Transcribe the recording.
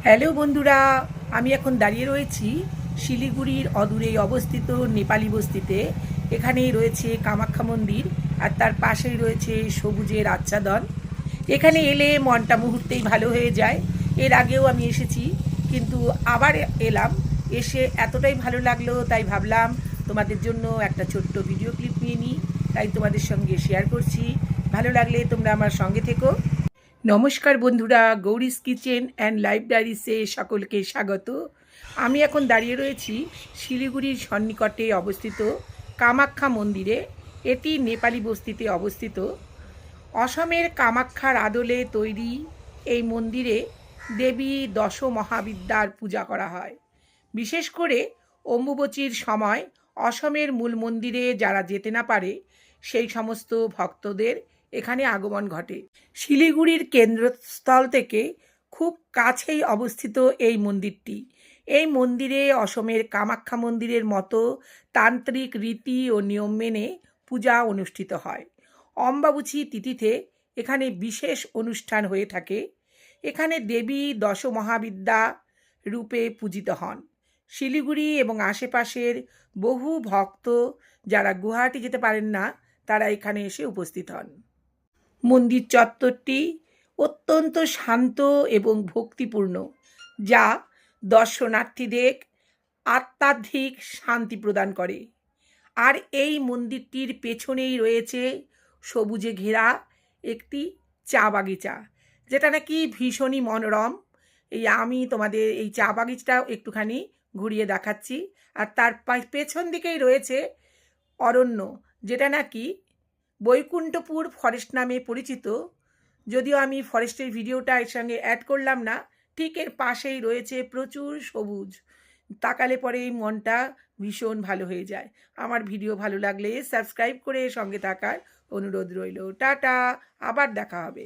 Hello বন্ধুরা, আমি এখন দাঁড়িয়ে রয়েছি শিলিগুড়ির অদূরেই অবস্থিত নেপালি বস্তিতে। এখানেই রয়েছে কামাখ্যা মন্দির আর তার পাশেই রয়েছে সবুজের আচ্ছাদন। এখানে এলে মনটা মুহূর্তেই ভালো হয়ে যায়। এর আগেও আমি এসেছি, কিন্তু আবার এলাম। এসে এতটাই ভালো লাগলো, তাই ভাবলাম তোমাদের জন্য একটা ছোট্ট ভিডিও ক্লিপ নিয়ে নিই, তাই তোমাদের সঙ্গে শেয়ার করছি। ভালো লাগলে তোমরা আমার সঙ্গে থেকো। নমস্কার বন্ধুরা, গৌরীস কিচেন অ্যান্ড লাইফ ডায়েরিসে সকলকে স্বাগত। আমি এখন দাঁড়িয়ে রয়েছি শিলিগুড়ির সন্নিকটে অবস্থিত কামাখ্যা মন্দিরে। এটি নেপালি বস্তিতে অবস্থিত। অসমের কামাখ্যার আদলে তৈরি এই মন্দিরে দেবী দশ মহাবিদ্যার পূজা করা হয়। বিশেষ করে অম্বুবাচীর সময় অসমের মূল মন্দিরে যারা যেতে না পারে সেই সমস্ত ভক্তদের এখানে আগমন ঘটে। শিলিগুড়ির কেন্দ্রস্থল থেকে খুব কাছেই অবস্থিত এই মন্দিরটি। এই মন্দিরে অসমের কামাখ্যা মন্দিরের মতো তান্ত্রিক রীতি ও নিয়ম মেনে পূজা অনুষ্ঠিত হয়। অম্বাবুচী তিথিতে এখানে বিশেষ অনুষ্ঠান হয়ে থাকে। এখানে দেবী দশ মহাবিদ্যা রূপে পূজিত হন। শিলিগুড়ি এবং আশেপাশের বহু ভক্ত যারা গুয়াহাটি যেতে পারেন না, তারা এখানে এসে উপস্থিত হন। মন্দির চত্বরটি অত্যন্ত শান্ত এবং ভক্তিপূর্ণ, যা দর্শনার্থীদের আধ্যাত্মিক শান্তি প্রদান করে। আর এই মন্দিরটির পেছনেই রয়েছে সবুজে ঘেরা একটি চা বাগিচা, যেটা নাকি ভীষণই মনোরম। আমি তোমাদের এই চা বাগিচাটাও একটুখানি ঘুরিয়ে দেখাচ্ছি। আর তার পেছন দিকেই রয়েছে অরণ্য, যেটা নাকি বৈকুণ্ঠপুর ফরেস্ট নামে পরিচিত। যদিও আমি ফরেস্টের ভিডিওটা এর সঙ্গে অ্যাড করলাম না। ঠিক এর পাশেই রয়েছে প্রচুর সবুজ। তাকালে পরেই মনটা ভীষণ ভালো হয়ে যায়। আমার ভিডিও ভালো লাগলে সাবস্ক্রাইব করে সঙ্গে থাকার অনুরোধ রইল। টাটা, আবার দেখা হবে।